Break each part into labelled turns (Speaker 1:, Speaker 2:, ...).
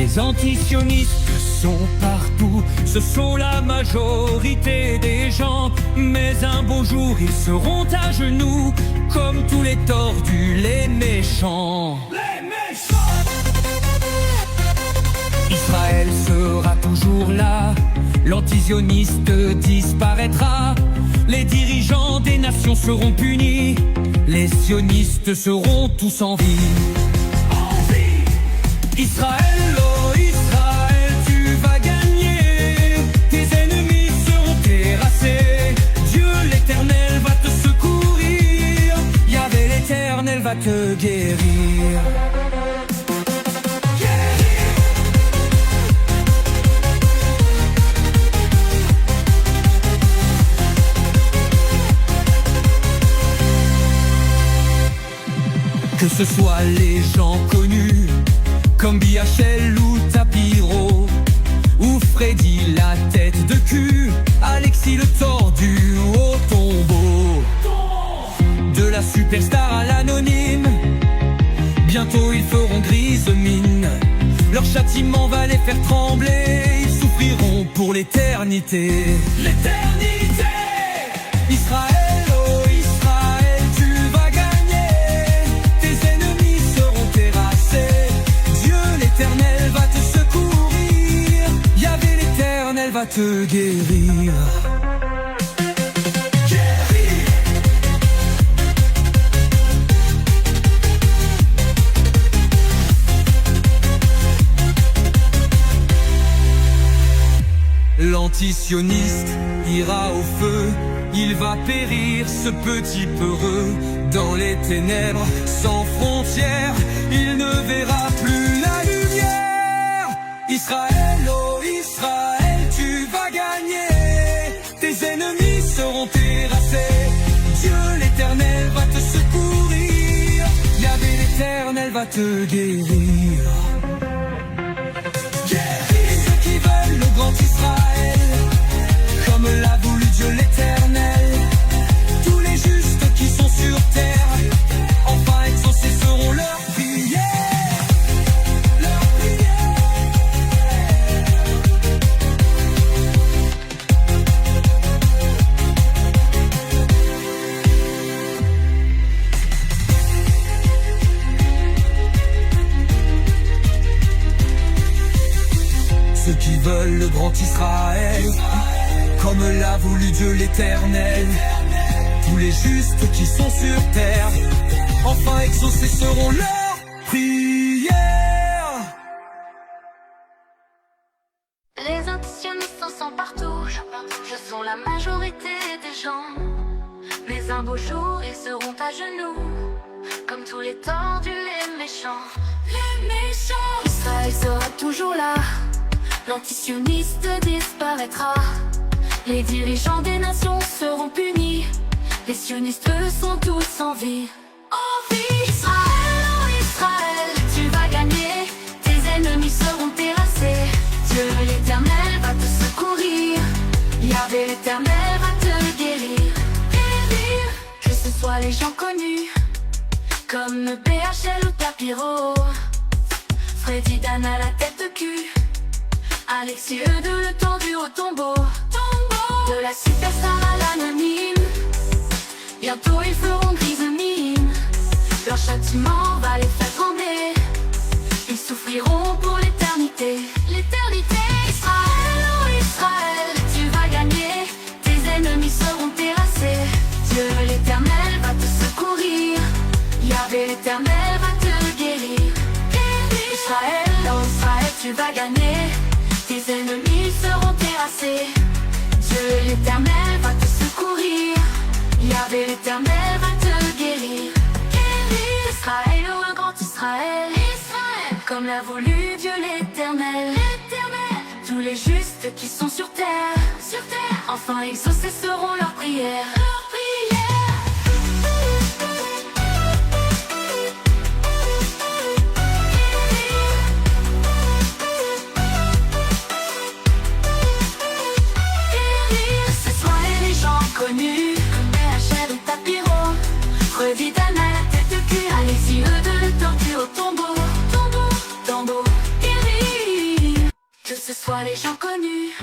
Speaker 1: Les antisionistes sont partout, ce sont la majorité des gens. Mais un beau jour ils seront à genoux, comme tous les tordus, les méchants. Les méchants! Israël sera toujours là, l'antisioniste disparaîtra. Les dirigeants des nations seront punis, les sionistes seront tous en vie. Israël, oh Israël, tu vas gagner, tes ennemis seront terrassés. Dieu l'Éternel va te secourir, Yahvé l'Éternel va te guérir. Que ce soit les gens connus comme BHL ou Tapiro, ou Freddy la tête de cul, Alexis le tordu au tombeau. De la superstar à l'anonyme, bientôt ils feront grise mine. Leur châtiment va les faire trembler, ils souffriront pour l'éternité. L'éternité! Israël, oh Israël, tu vas gagner, tes ennemis seront terrassés. Dieu l'Éternel va te secourir, Yahvé l'Éternel va te guérir. L'antisioniste ira au feu, il va périr ce petit peureux. Dans les ténèbres sans frontières, il ne verra plus la lumière. Israël, oh Israël, tu vas gagner, tes ennemis seront terrassés. Dieu l'Éternel va te secourir, Yahvé l'Éternel va te guérir. Ceux qui veulent le grand Israël, comme l'a voulu Dieu l'Éternel, tous les justes qui sont sur terre, enfin exaucés seront leurs prières. Leurs prières. Ceux qui veulent le grand Israël, comme l'a voulu Dieu l'Éternel, tous les justes qui sont sur terre, enfin exaucés seront leurs prières.
Speaker 2: Les antisionistes sont partout, je sont la majorité des gens. Mais un beau jour ils seront à genoux, comme tous les tordus, les méchants. Les méchants! Israël sera toujours là, l'antisioniste disparaîtra. Les dirigeants des nations seront punis, les sionistes sont tous en vie. En vie! Israël, oh Israël, tu vas gagner, tes ennemis seront terrassés. Dieu l'Éternel va te secourir, Yahvé l'Éternel va te guérir. Guérir! Que ce soit les gens connus, comme BHL ou Tapiro, Freddy Dan à la tête de cul, Alexis de le tordu au tombeau. De la superstar à l'anonyme, bientôt ils feront grise mine. Leur châtiment va les faire trembler, ils souffriront pour l'éternité. L'éternité! Israël, oh Israël, tu vas gagner, tes ennemis seront terrassés. Dieu l'Éternel va te secourir, Yahvé l'Éternel va te guérir. Israël, oh Israël, tu vas gagner, tes ennemis seront terrassés. Dieu l'Éternel va te secourir, Yahvé l'Éternel va te guérir. Israël, oh un grand Israël, Israël, comme l'a voulu Dieu l'Éternel. Tous les justes qui sont sur terre, enfin exaucés seront leurs prières. Connus comme BHL ou Tapiro, Freddy Dan à la tête de cul, Alexis de le tordu au tombeau. Tombeau, tombeau, guéri. ce soit les gens connus,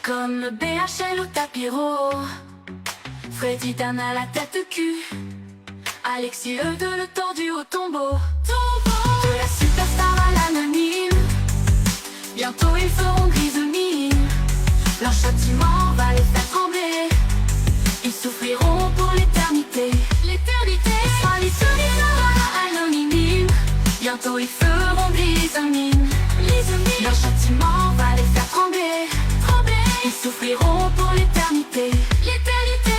Speaker 2: comme BHL ou Tapiro, Freddy Dan à la tête de cul, Alexis de le tordu au tombeau. De la superstar à l'anonyme, bientôt ils feront grise mine. Leur châtiment va les faire trembler, ils souffriront pour l'éternité. L'éternité sera les anonymes, bientôt ils feront grise mine. Leur châtiment va les faire trembler, ils souffriront pour l'éternité. L'éternité.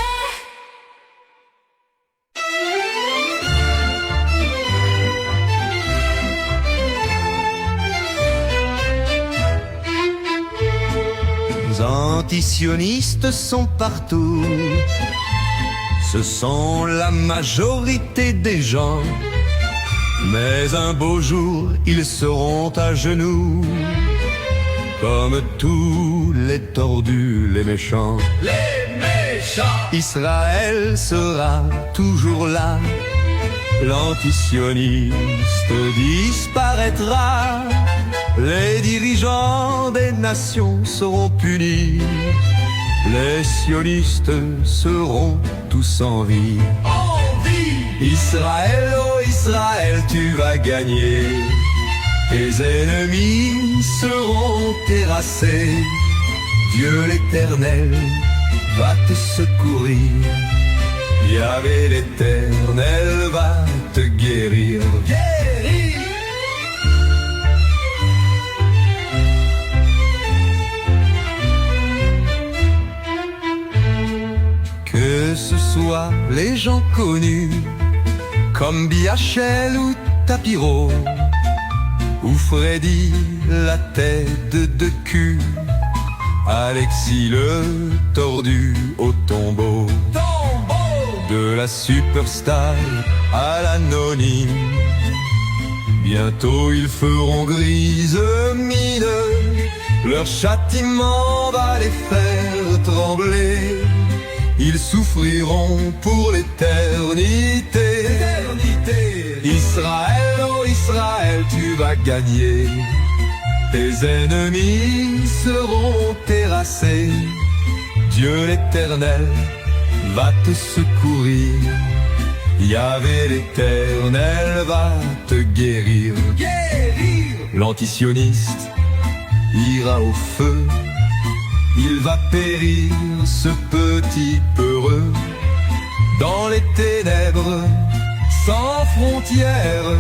Speaker 3: Les antisionistes sont partout, ce sont la majorité des gens. Mais un beau jour, ils seront à genoux, comme tous les tordus, les méchants.
Speaker 1: Les méchants.
Speaker 3: Israël sera toujours là, l'antisioniste disparaîtra, les dirigeants des nations seront punis, les sionistes seront tous en vie. Israël, oh Israël, tu vas gagner, tes ennemis seront terrassés, Dieu l'Éternel va te secourir, Yahvé l'Éternel va te guérir. Guérir. Que ce soit les gens connus, comme BHL ou Tapiro, ou Freddy la tête de cul, Alexis le tordu au tombeau. De la superstar à l'anonyme, bientôt ils feront grise mine, leur châtiment va les faire trembler, ils souffriront pour l'éternité. Israël, oh Israël, tu vas gagner, tes ennemis seront terrassés, Dieu l'Éternel va te secourir, Yahvé l'Éternel va te guérir. Guérir. L'antisioniste ira au feu, il va périr ce petit peureux, dans les ténèbres sans frontières,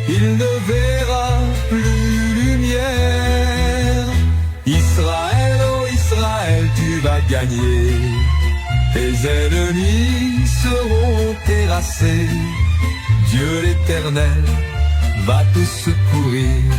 Speaker 3: il ne verra plus lumière. Israël, oh Israël, tu vas gagner, tes ennemis seront terrassés, Dieu l'Éternel va te secourir,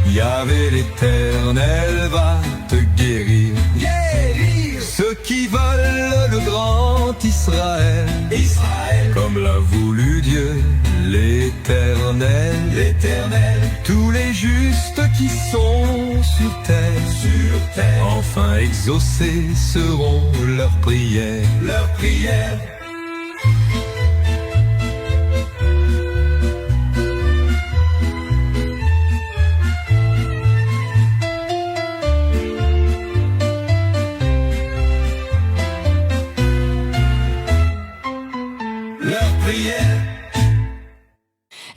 Speaker 3: Yahvé l'Éternel va te guérir. Guérir. Ceux qui veulent le grand Israël, Israël, comme l'a voulu Dieu l'Éternel, l'Éternel, tous les justes qui sont sur terre, enfin exaucés seront leurs prières, leurs prières.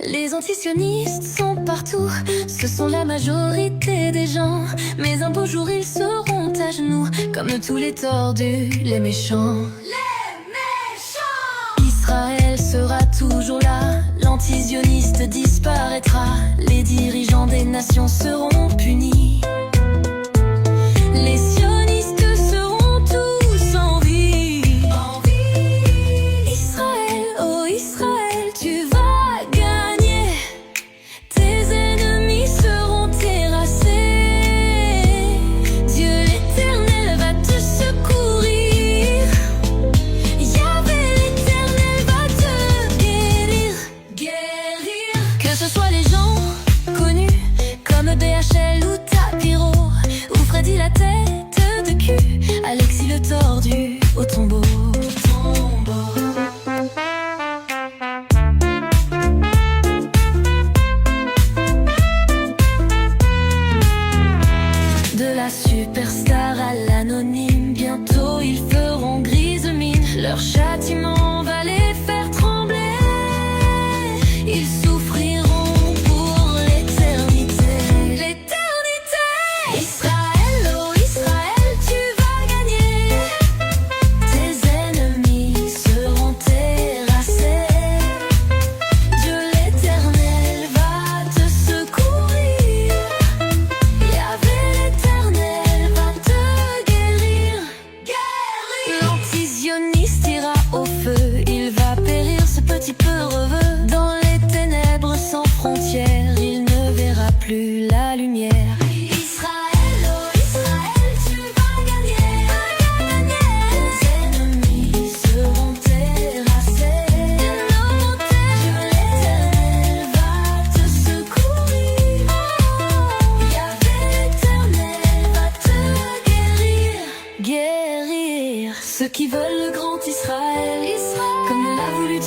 Speaker 2: Les antisionistes sont partout, ce sont la majorité des gens. Mais un beau jour ils seront à genoux, comme tous les tordus, les méchants. Les méchants! Israël sera toujours là, l'antisioniste disparaîtra, les dirigeants des nations seront punis. Les sionistes seront tous en vie. Israël, oh Israël, tu vas BHL ou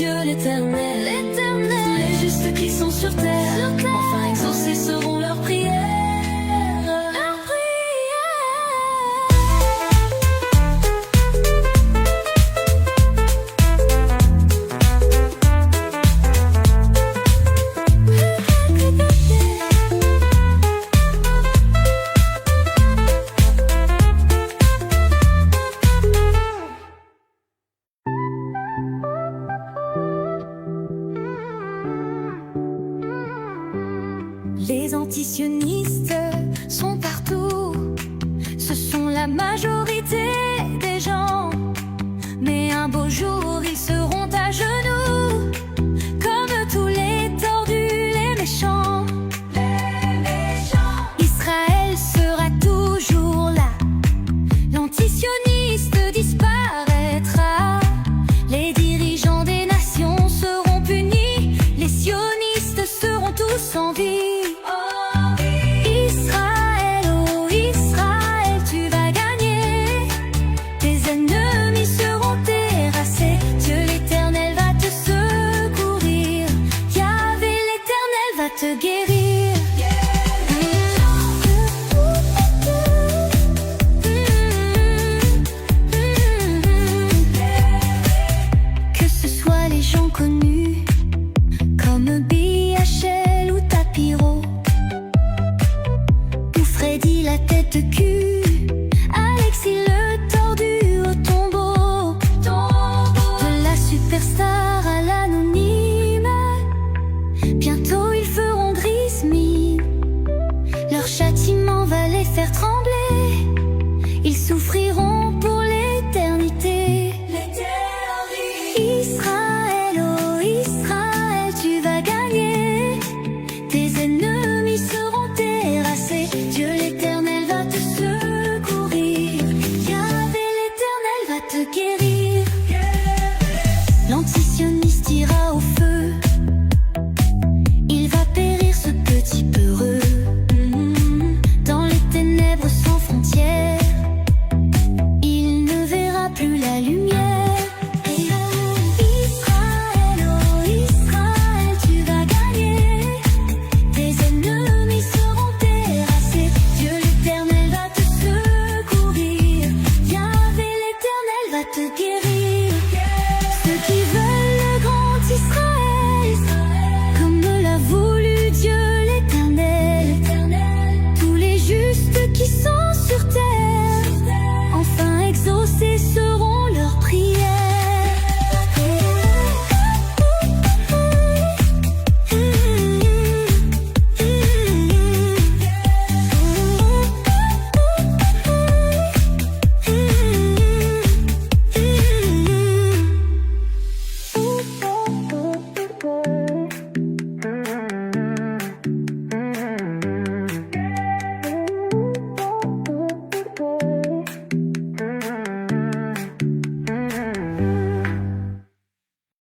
Speaker 2: Dieu l'Éternel. Les justes qui sont sur terre, enfin exaucés seront leurs prières.
Speaker 4: Les antisionistes sont partout, ce sont la majorité.